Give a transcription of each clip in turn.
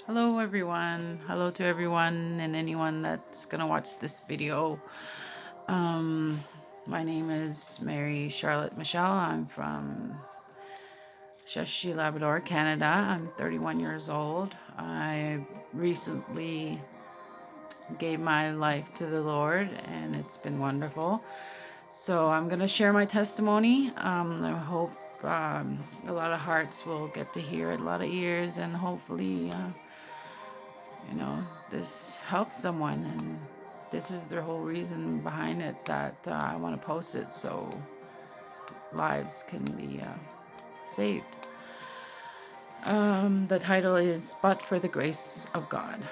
Hello, everyone. Hello to everyone and anyone that's gonna watch this video. Um, my name is Mary Charlotte Michelle. I'm from Shashi, Labrador, Canada. I'm 31 years old. I recently gave my life to the Lord, and it's been wonderful. So I'm gonna share my testimony. I hope a lot of hearts will get to hear it, a lot of ears, and hopefully. You know, this helps someone, and this is the whole reason behind it that I want to post it so lives can be saved. The title is But for the Grace of God.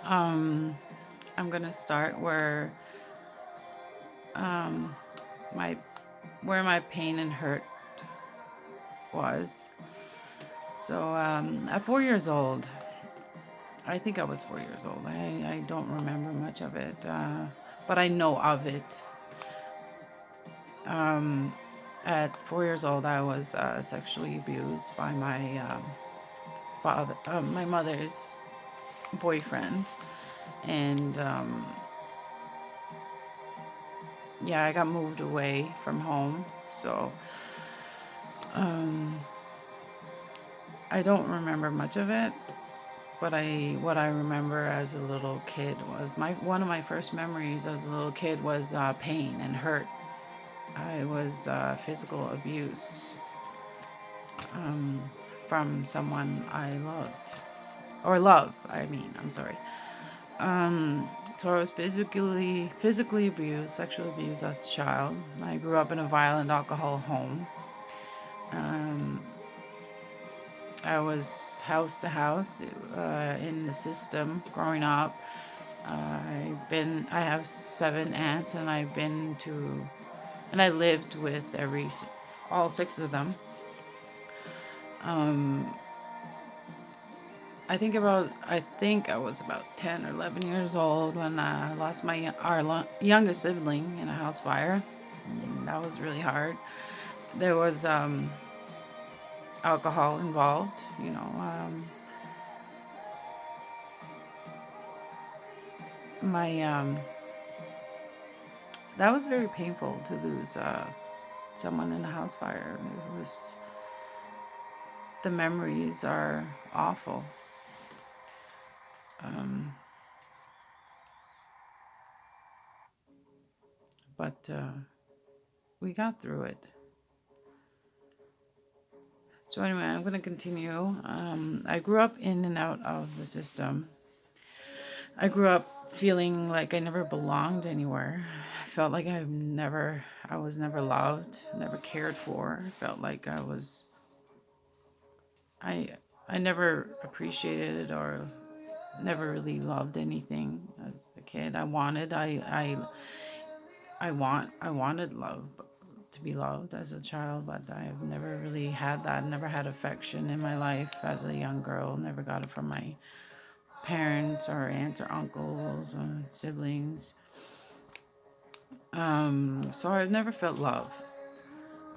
Um, I'm going to start um, my where my pain and hurt was. So at 4 years old, I think I was 4 years old. I don't remember much of it, but I know of it. Um, at 4 years old, I was sexually abused by my mother's boyfriend, and yeah, I got moved away from home. So um, I don't remember much of it, but I what I remember as a little kid was my one of my first memories as a little kid was pain and hurt. I was physical abuse um, from someone I loved. Or love, I mean, I'm sorry. Um, so I was physically abused, sexually abused as a child. I grew up in a violent alcohol home. Um, I was house to house in the system growing up. I have 7 aunts, and and I lived with all six of them. Um, I think I was about 10 or 11 years old when I lost our youngest sibling in a house fire. And that was really hard. There was alcohol involved, you know. My That was very painful to lose someone in a house fire. The memories are awful. Um, but we got through it. So anyway, I'm going to continue. I grew up in and out of the system. I grew up feeling like I never belonged anywhere. I felt like I was never loved, never cared for. I felt like I, I never appreciated or never really loved anything as a kid. I wanted love, to be loved as a child, but I've never really had that. Never had affection in my life as a young girl. Never got it from my parents or aunts or uncles or siblings. So I've never felt love.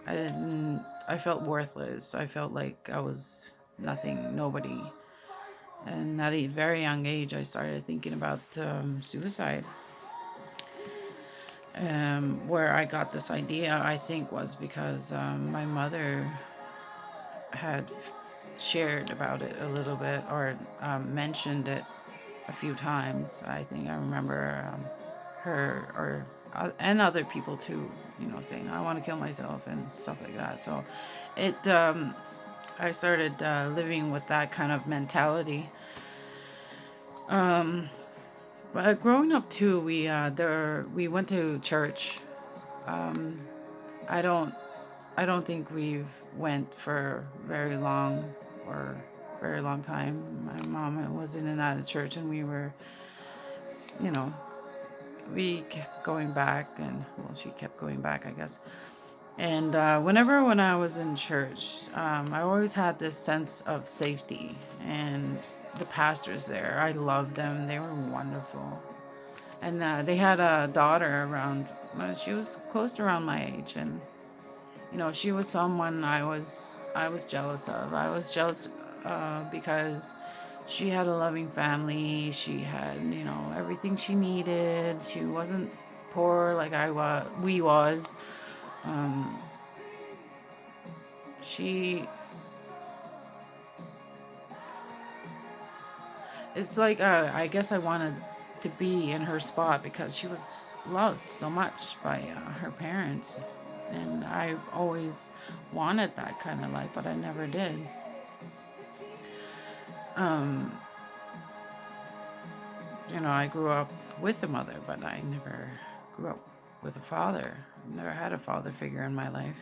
I didn't. I felt worthless. I felt like I was nothing, nobody. And at a very young age, I started thinking about suicide. Where I got this idea, I think, was because my mother had shared about it a little bit or mentioned it a few times. I think I remember her or and other people too, saying I want to kill myself and stuff like that. So it I started living with that kind of mentality. Um, but growing up too, we went to church. Um, I don't I don't think we've went for very long or very long time. My mom was in and out of church, and you know, we kept going back, and well, she kept going back, I guess. And when I was in church, I always had this sense of safety, and the pastors there, I loved them. They were wonderful, and they had a daughter around. She was close to around my age, and she was someone I was jealous of. I was jealous. because she had a loving family. She had, everything she needed. She wasn't poor like we was. Um, she, it's like, I guess I wanted to be in her spot because she was loved so much by her parents. And I always wanted that kind of life, but I never did. Um, I grew up with a mother, but I never grew up with a father. Never had a father figure in my life.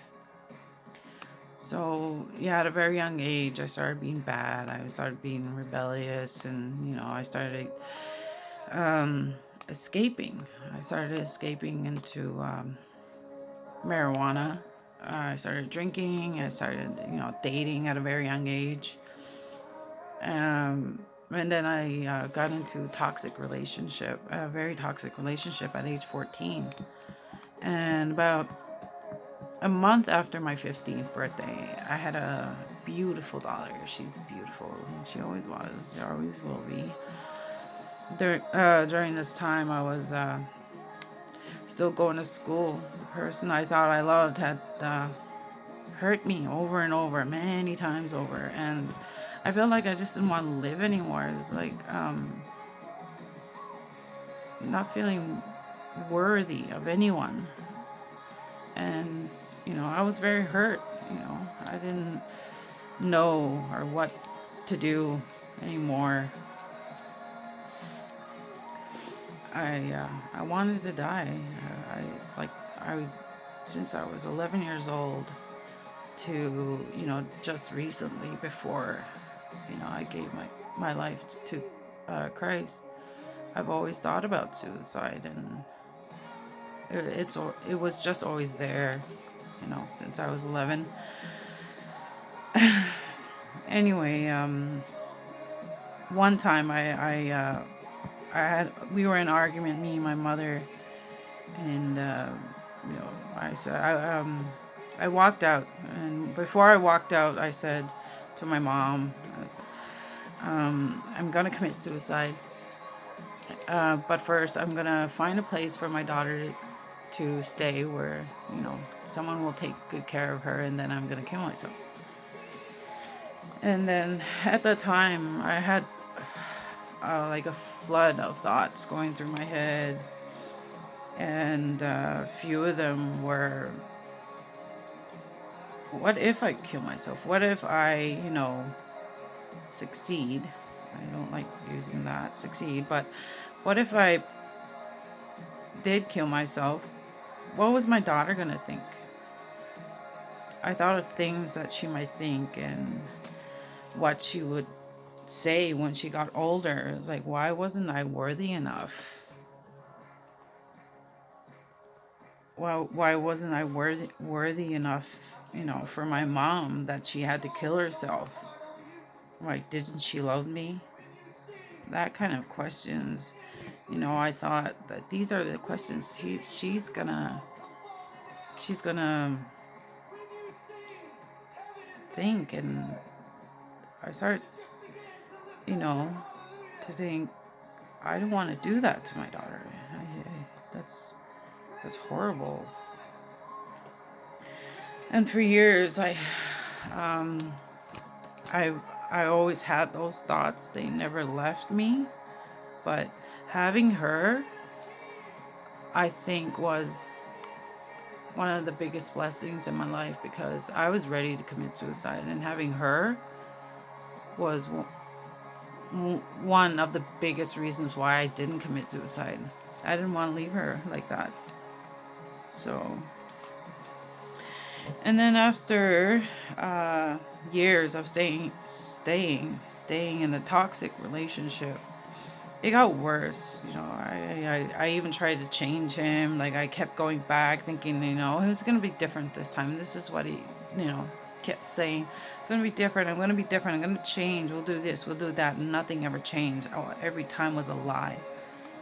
So, yeah, at a very young age, I started being bad. I started being rebellious, and, I started um, escaping. I started escaping into marijuana. I started drinking. I started, dating at a very young age. And then I got into a very toxic relationship at age 14. And about a month after my 15th birthday, I had a beautiful daughter. She's beautiful. She always was. She always will be. During this time, I was still going to school. The person I thought I loved had hurt me over and over, many times over. And I felt like I just didn't want to live anymore. It was like not feeling worthy of anyone. And, I was very hurt. I didn't know or what to do anymore. I wanted to die. I since I was 11 years old to just recently before I gave my life to Christ. I've always thought about suicide, and it was just always there, since I was 11. Anyway, one time we were in an argument, me and my mother, and I walked out, and before I walked out, I said to my mom, I'm gonna commit suicide, but first I'm gonna find a place for my daughter to stay where someone will take good care of her, and then I'm gonna kill myself. And then at the time, I had like a flood of thoughts going through my head, and a few of them were, what if I kill myself? What if I, succeed? I don't like using that, succeed, but what if I did kill myself? What was my daughter gonna think? I thought of things that she might think and what she would say when she got older. Like, why wasn't I worthy enough? Why wasn't I worthy enough, for my mom, that she had to kill herself? Like, didn't she love me? That kind of questions. I thought that these are the questions she's gonna think, and I started, you know, to think, I don't want to do that to my daughter. That's horrible. And for years, um, I, I always had those thoughts. They never left me. But having her, I think, was one of the biggest blessings in my life, because I was ready to commit suicide, and having her was one of the biggest reasons why I didn't commit suicide. I didn't want to leave her like that. So, and then after years of staying in a toxic relationship, it got worse. I even tried to change him. Like, I kept going back thinking, it's going to be different this time. This is what he, kept saying. It's going to be different. I'm going to be different. I'm going to change. We'll do this. We'll do that. And nothing ever changed. Oh, every time was a lie.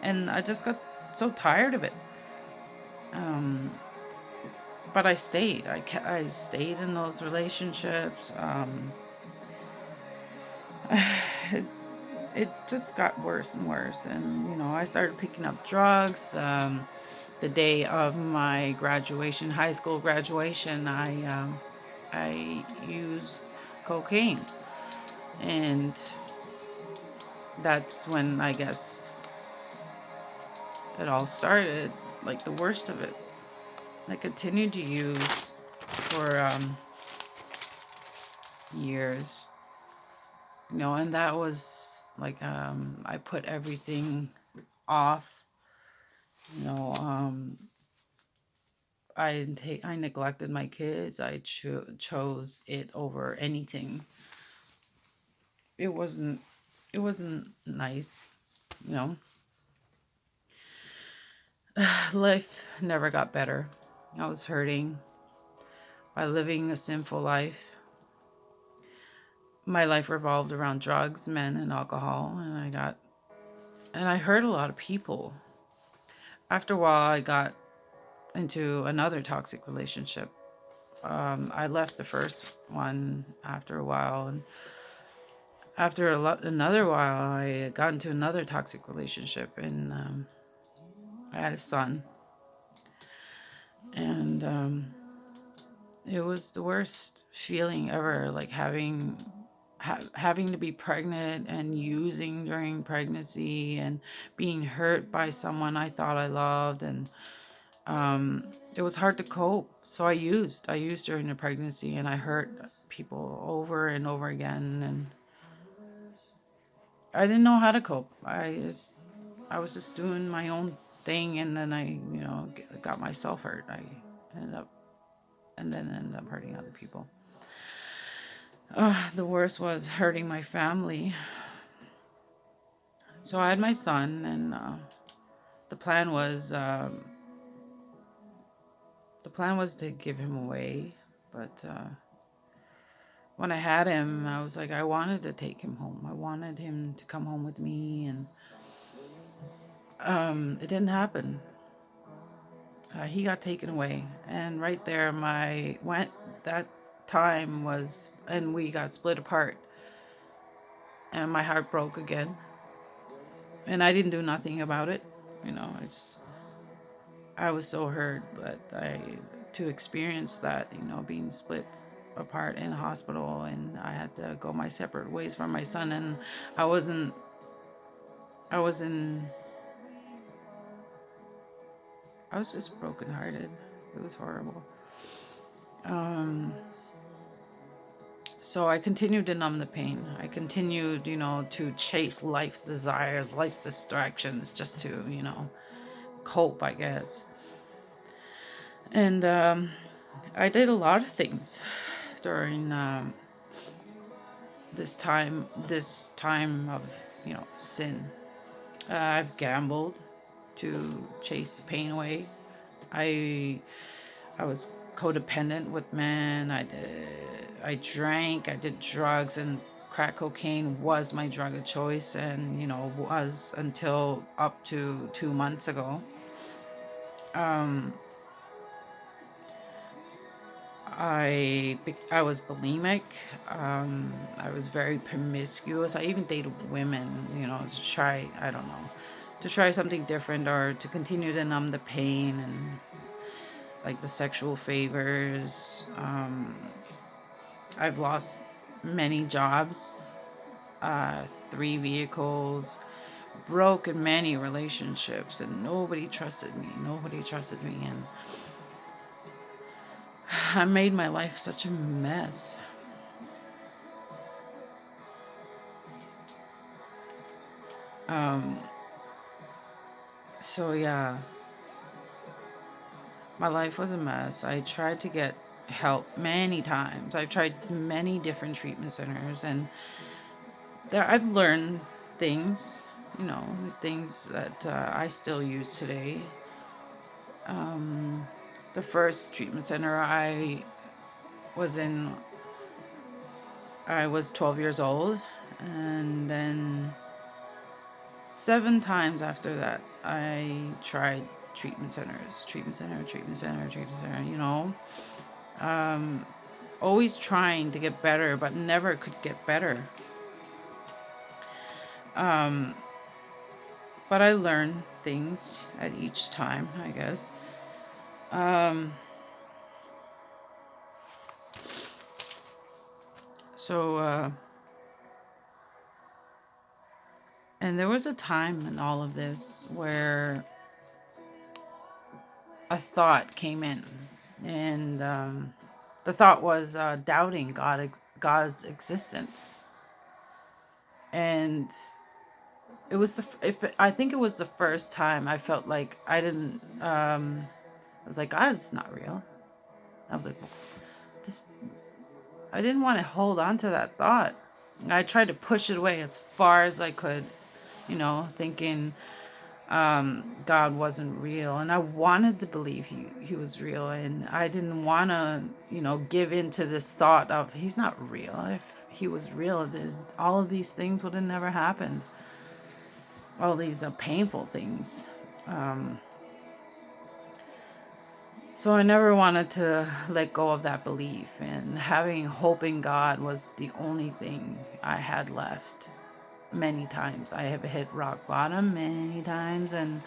And I just got so tired of it. But I stayed. I stayed in those relationships. it, it just got worse and worse. And, I started picking up drugs. The day of my graduation, high school graduation, I used cocaine. And that's when I guess it all started, like the worst of it. I continued to use for years, and that was like I put everything off. You know, I neglected my kids. I chose it over anything. It wasn't it wasn't nice, you know. Life never got better. I was hurting by living a sinful life. My life revolved around drugs, men, and alcohol, and I hurt a lot of people. After a while, I got into another toxic relationship. I left the first one after a while, and after another while, I got into another toxic relationship, and I had a son, and it was the worst feeling ever, like having to be pregnant and using during pregnancy and being hurt by someone I thought I loved, and it was hard to cope. So I used during the pregnancy, and I hurt people over and over again, and I didn't know how to cope. I was just doing my own thing, and then I got myself hurt. I ended up ended up hurting other people. The worst was hurting my family. So I had my son, and the plan was to give him away, but when I had him, I was like, I wanted to take him home. I wanted him to come home with me, and it didn't happen. He got taken away, and right there, that time was, and we got split apart, and my heart broke again, and I didn't do nothing about it. I was so hurt, but to experience that, being split apart in a hospital, and I had to go my separate ways from my son, and I wasn't, I was in, I was just brokenhearted. It was horrible. Um, so I continued to numb the pain. I continued, to chase life's desires, life's distractions, just to, cope, I guess. And I did a lot of things during this time of sin. I've gambled to chase the pain away. I I was codependent with men. I drank. I did drugs, and crack cocaine was my drug of choice, and was until up to 2 months ago. Um, I was bulimic. I was very promiscuous. I even dated women, to try, I don't know, to try something different, or to continue to numb the pain, and like the sexual favors. I've lost many jobs, 3 vehicles, broken many relationships, and nobody trusted me. Nobody trusted me, and I made my life such a mess. Um, so yeah, my life was a mess. I tried to get help many times. I've tried many different treatment centers, and there I've learned things, you know, things that I still use today. Um, the first treatment center was in, I was 12 years old, and then 7 times after that, I tried treatment centers, treatment center, treatment center, treatment center, um, always trying to get better, but never could get better. Um, but I learned things at each time, I guess. Um, so, and there was a time in all of this where a thought came in, and the thought was doubting God's existence, and it was I think it was the first time I felt like I didn't. I was like, God's not real. I was like, this. I didn't want to hold on to that thought. I tried to push it away as far as I could, thinking God wasn't real, and I wanted to believe he was real, and I didn't want to, give into this thought of he's not real. If he was real, then all of these things would have never happened. All these painful things. Um, so I never wanted to let go of that belief, and having hope in God was the only thing I had left. Many times I have hit rock bottom many times, and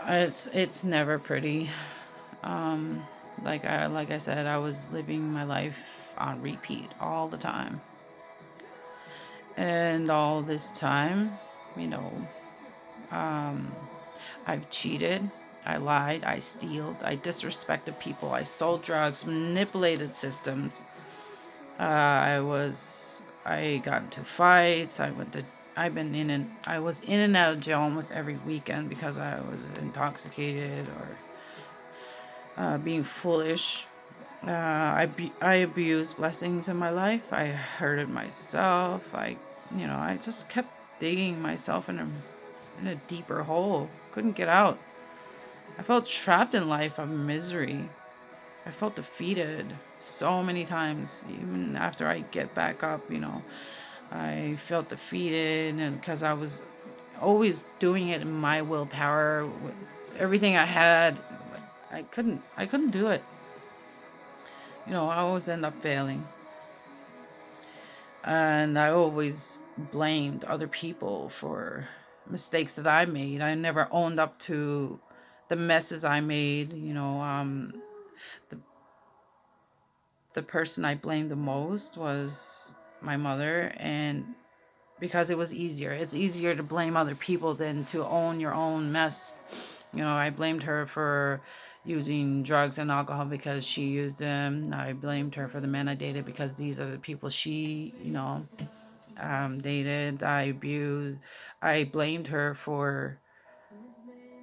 it's never pretty. Um, like I said, I was living my life on repeat all the time, and all this time, you know, um, I've cheated, I lied, I stealed, I disrespected people, I sold drugs, manipulated systems. I got into fights. I was in and out of jail almost every weekend because I was intoxicated or being foolish. I abused blessings in my life. I hurted myself. I just kept digging myself in a deeper hole. Couldn't get out. I felt trapped in life of misery. I felt defeated so many times. Even after I get back up, I felt defeated, and because I was always doing it in my willpower with everything I had, I couldn't do it. I always end up failing. And I always blamed other people for mistakes that I made. I never owned up to the messes I made. The the person I blamed the most was my mother, and because it was easier. It's easier to blame other people than to own your own mess. I blamed her for using drugs and alcohol because she used them. I blamed her for the men I dated because these are the people she, dated. I blamed her for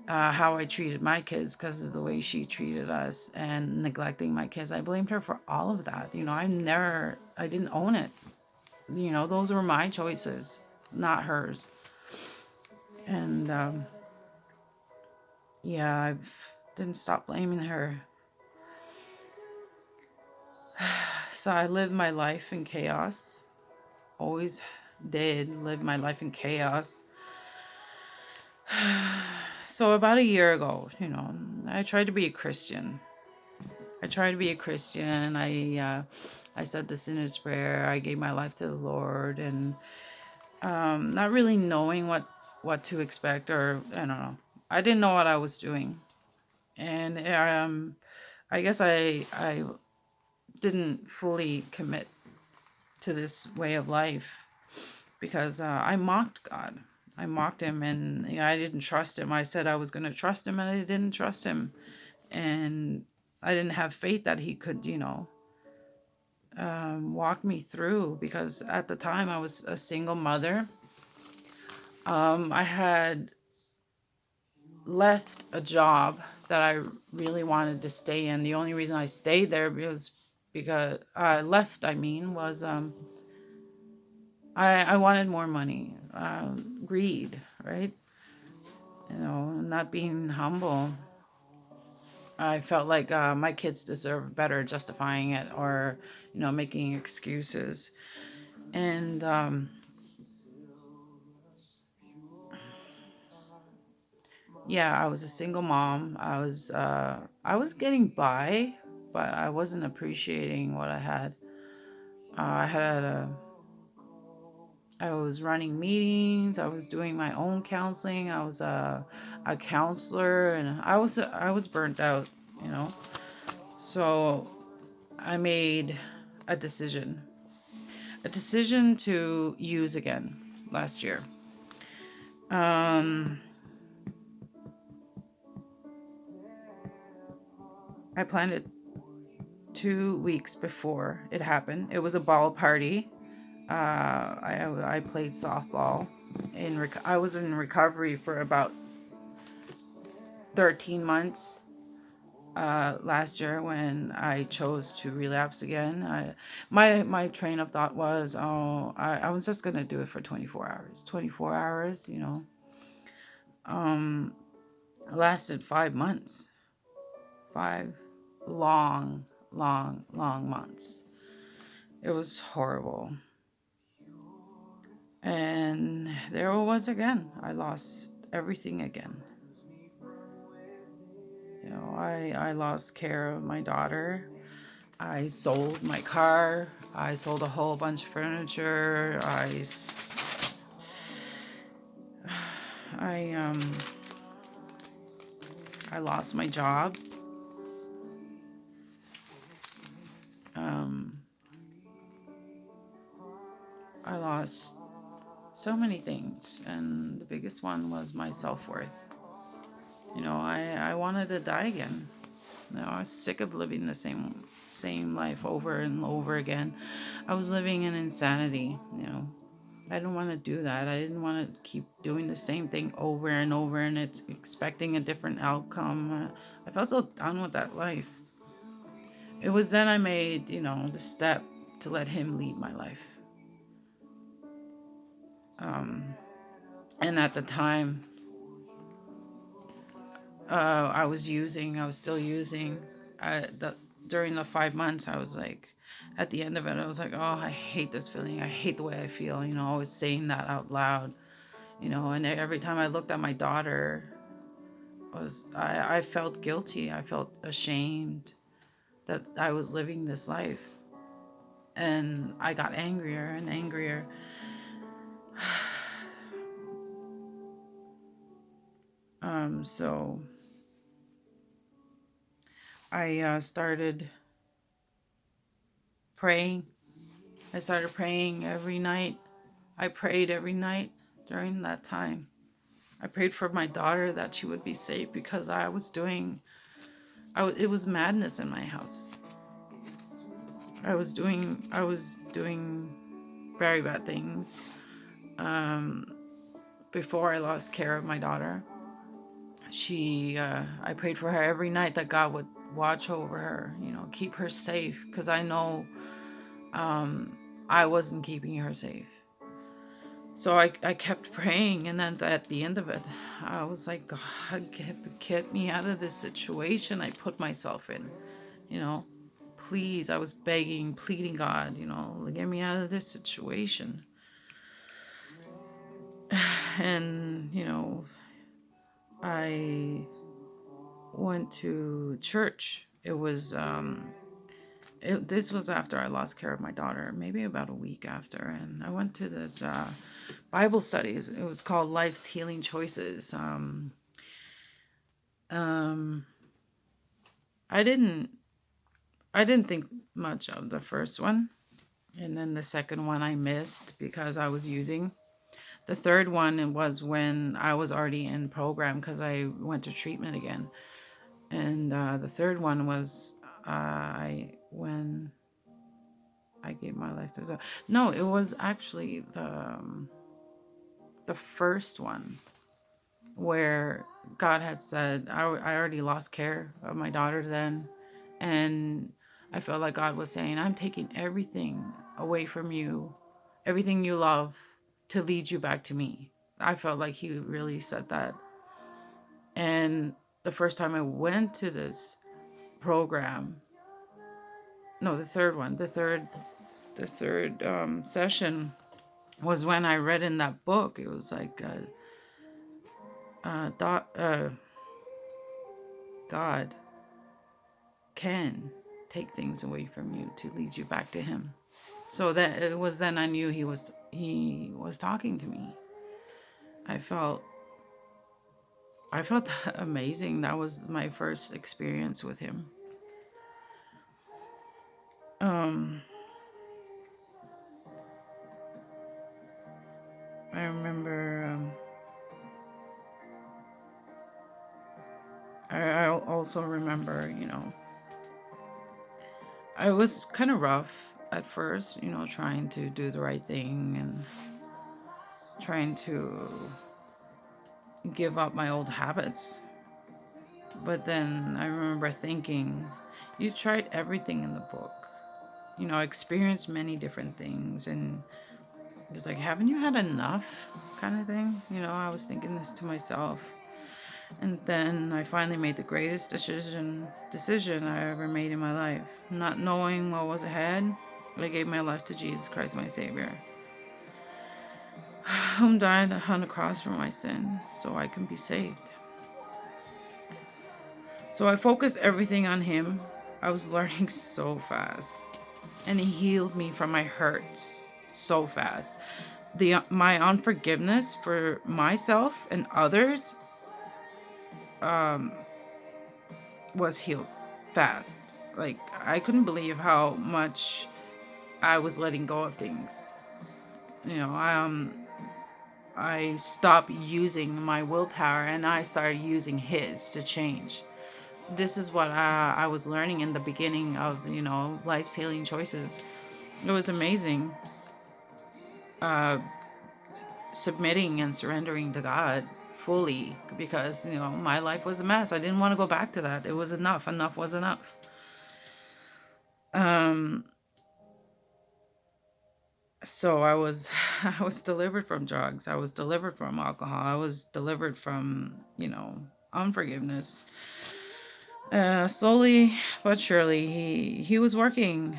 how I treated my kids because of the way she treated us and neglecting my kids. I blamed her for all of that. I didn't own it. Those were my choices, not hers. And yeah, I didn't stop blaming her. So I lived my life in chaos. Always did live my life in chaos. So about a year ago, I tried to be a Christian. I tried to be a Christian. I said the sinner's prayer. I gave my life to the Lord, and not really knowing what to expect, or I don't know. I didn't know what I was doing, and I guess I didn't fully commit to this way of life because I mocked God. I mocked him, and I didn't trust him. I said I was going to trust him, and I didn't trust him, and I didn't have faith that he could, walk me through, because at the time I was a single mother. I had left a job that I really wanted to stay in. The only reason I stayed there was because I left. I mean, was I wanted more money, greed, right? Not being humble. I felt like my kids deserve better, justifying it, or making excuses. And yeah, I was a single mom. I was getting by, but I wasn't appreciating what I had. I had I was running meetings. I was doing my own counseling. I was a counselor, and I was burnt out, you know. So I made a decision, to use again last year. Um, I planned it 2 weeks before it happened. It was a ball party. I played softball. I was in recovery for about 13 months last year when I chose to relapse again. My train of thought was, oh, I was just gonna do it for 24 hours. 24 hours, you know. It lasted 5 months. 5 long, long, long months. It was horrible. And there it was again. I lost everything again. You know, I lost care of my daughter. I sold my car. I sold a whole bunch of furniture. I I lost my job. Um, I lost so many things, and the biggest one was my self-worth. You know, I wanted to die again. You know, I was sick of living the same life over and over again. I was living in insanity, you know. I didn't want to do that. I didn't want to keep doing the same thing over and over and it's expecting a different outcome. I felt so done with that life. It was then I made, you know, the step to let him lead my life. Um, and at the time, I was still using. During the 5 months, I was like, at the end of it, I was like, oh, I hate this feeling. I hate the way I feel. You know, I was saying that out loud. You know, and every time I looked at my daughter, I felt guilty. I felt ashamed that I was living this life, and I got angrier and angrier. So I started praying. I started praying every night. I prayed every night during that time. I prayed for my daughter that she would be safe because it was madness in my house. I was doing very bad things. Um, Before I lost care of my daughter, I prayed for her every night that God would watch over her, you know, keep her safe because I know um, I wasn't keeping her safe. So I kept praying, and then at the end of it, I was like, God, get me out of this situation I put myself in, you know. Please, I was begging, pleading God, you know, get me out of this situation. And, you know, I went to church. This was after I lost care of my daughter, maybe about a week after, and I went to this Bible studies. It was called Life's Healing Choices. Um, I didn't I didn't think much of the first one, and then the second one I missed because I was using. The third one was when I was already in program because I went to treatment again, and the third one was I when I gave my life to God. No, it was actually the first one where God had said, I already lost care of my daughter then. And I felt like God was saying, I'm taking everything away from you, everything you love, to lead you back to me. I felt like He really said that. And the first time I went to this program, no, the third one, the third session was when I read in that book. It was like, God can take things away from you to lead you back to Him. So that it was then I knew He was he was talking to me. I felt that amazing. That was my first experience with him. Um, I remember. I also remember, I was kind of rough at first, trying to do the right thing and trying to give up my old habits. But then I remember thinking, you tried everything in the book, experienced many different things. And it was like, haven't you had enough kind of thing? I was thinking this to myself. And then I finally made the greatest decision I ever made in my life. Not knowing what was ahead, I gave my life to Jesus Christ, my Savior, whom died on the cross for my sins so I can be saved. So I focused everything on Him. I was learning so fast, and He healed me from my hurts so fast. My unforgiveness for myself and others was healed fast. Like, I couldn't believe how much I was letting go of things. I stopped using my willpower and I started using His to change. This is what I was learning in the beginning of, life's healing choices. It was amazing. Uh, Submitting and surrendering to God fully, because, my life was a mess. I didn't want to go back to that. It was enough. Enough was enough. So I was I was delivered from drugs. I was delivered from alcohol. I was delivered from, unforgiveness. Slowly but surely, he was working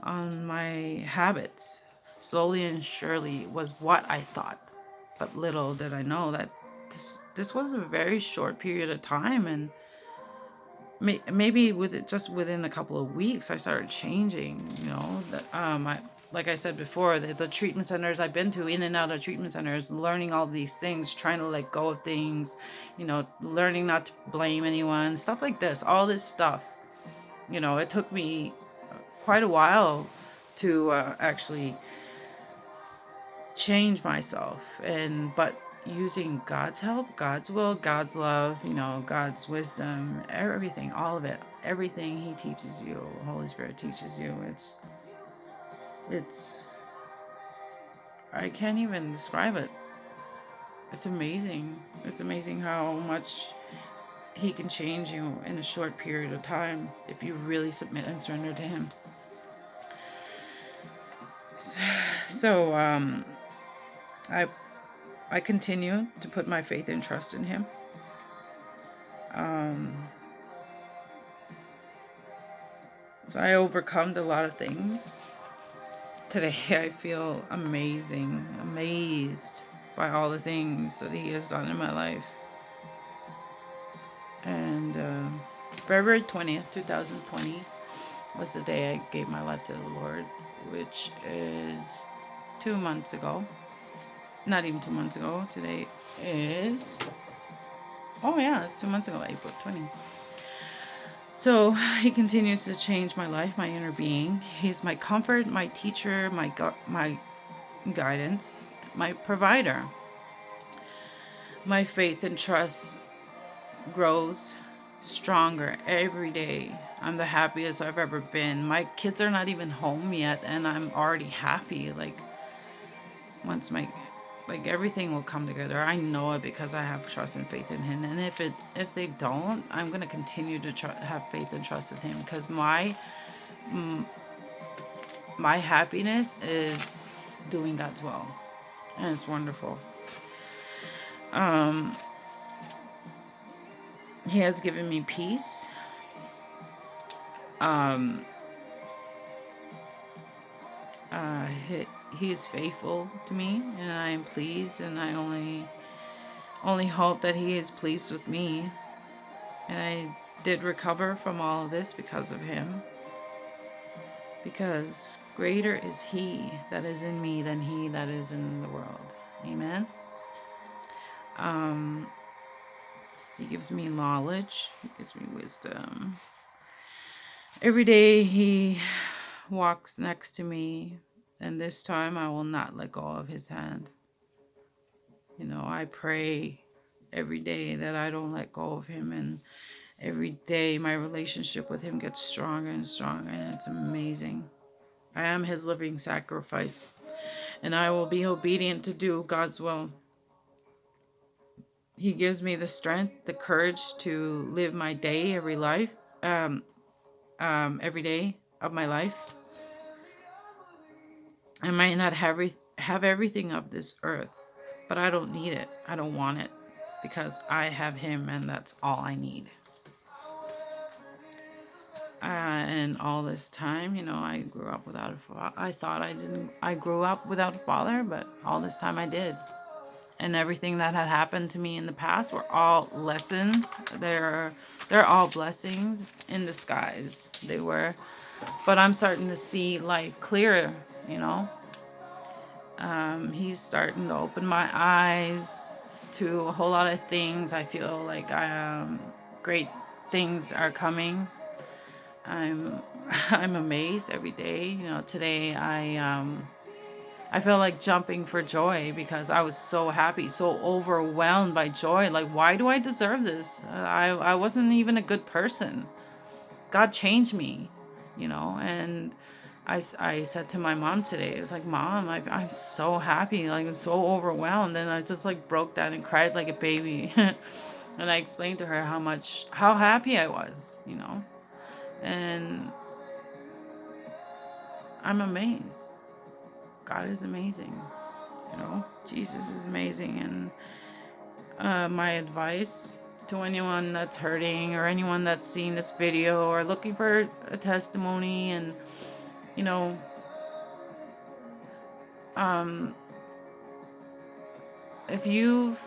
on my habits. Slowly and surely was what I thought, but little did I know that this was a very short period of time, and maybe just within a couple of weeks, I started changing. Like I said before, the treatment centers I've been to, in and out of treatment centers, learning all these things, trying to let go of things, learning not to blame anyone, stuff like this, all this stuff. It took me quite a while to actually change myself, but using God's help, God's will, God's love, God's wisdom, everything, all of it, everything He teaches you, Holy Spirit teaches you. It's I can't even describe it. It's amazing. It's amazing how much He can change you in a short period of time if you really submit and surrender to Him. So I continue to put my faith and trust in Him. So I overcome a lot of things. Today I feel amazed by all the things that He has done in my life. And February 20th, 2020 was the day I gave my life to the Lord, which is 2 months ago. Not even 2 months ago. Today is... Oh yeah, it's 2 months ago, April 20th. So He continues to change my life, my inner being. He's my comfort, my teacher, my guidance, my provider. My faith and trust grows stronger every day. I'm the happiest I've ever been. My kids are not even home yet, and I'm already happy. Once everything will come together. I know it because I have trust and faith in Him. And if they don't, I'm going to continue to have faith and trust in Him, because my happiness is doing God's will, and it's wonderful. He has given me peace. He is faithful to me, and I am pleased, and I only hope that He is pleased with me. And I did recover from all of this because of Him. Because Greater is He that is in me than he that is in the world. Amen. Um, he gives me knowledge. He gives me wisdom. Every day He walks next to me, and this time I will not let go of His hand. I pray every day that I don't let go of Him, and every day my relationship with Him gets stronger and stronger, and it's amazing. I am His living sacrifice, and I will be obedient to do God's will. He gives me the strength, the courage to live my day, every day of my life. I might not have everything of this earth, but I don't need it. I don't want it, because I have Him, and that's all I need. And all this time, I grew up without a father. I thought I grew up without a father, but all this time I did. And everything that had happened to me in the past were all lessons. They're all blessings in disguise. They were. But I'm starting to see life clearer, He's starting to open my eyes to a whole lot of things. I feel like great things are coming. I'm amazed every day. Today I feel like jumping for joy because I was so happy, so overwhelmed by joy. Like, why do I deserve this? I wasn't even a good person. God changed me, and I said to my mom today, it was like, Mom, I'm so happy, like I'm so overwhelmed. And I just like broke down and cried like a baby. And I explained to her how happy I was, and I'm amazed. God is amazing, Jesus is amazing. And my advice to anyone that's hurting, or anyone that's seeing this video or looking for a testimony, and um, if you've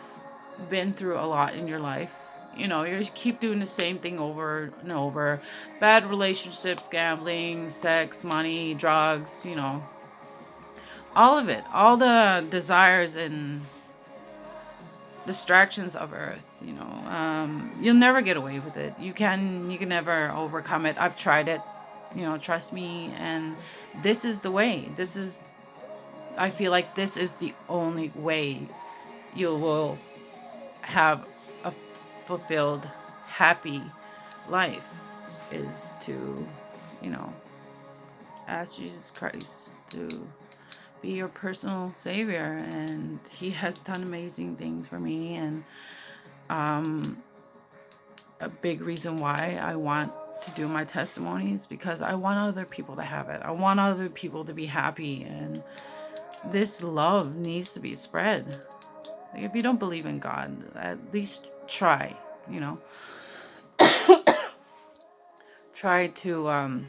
been through a lot in your life, you keep doing the same thing over and over, bad relationships, gambling, sex, money, drugs, all of it, all the desires and distractions of earth, you'll never get away with it. You can never overcome it. I've tried it, trust me. And this is the way. I feel like this is the only way you will have a fulfilled, happy life, is to, ask Jesus Christ to be your personal savior. And He has done amazing things for me. And a big reason why I want to do my testimonies, because I want other people to have it. I want other people to be happy, and this love needs to be spread. Like, if you don't believe in God, at least try, try to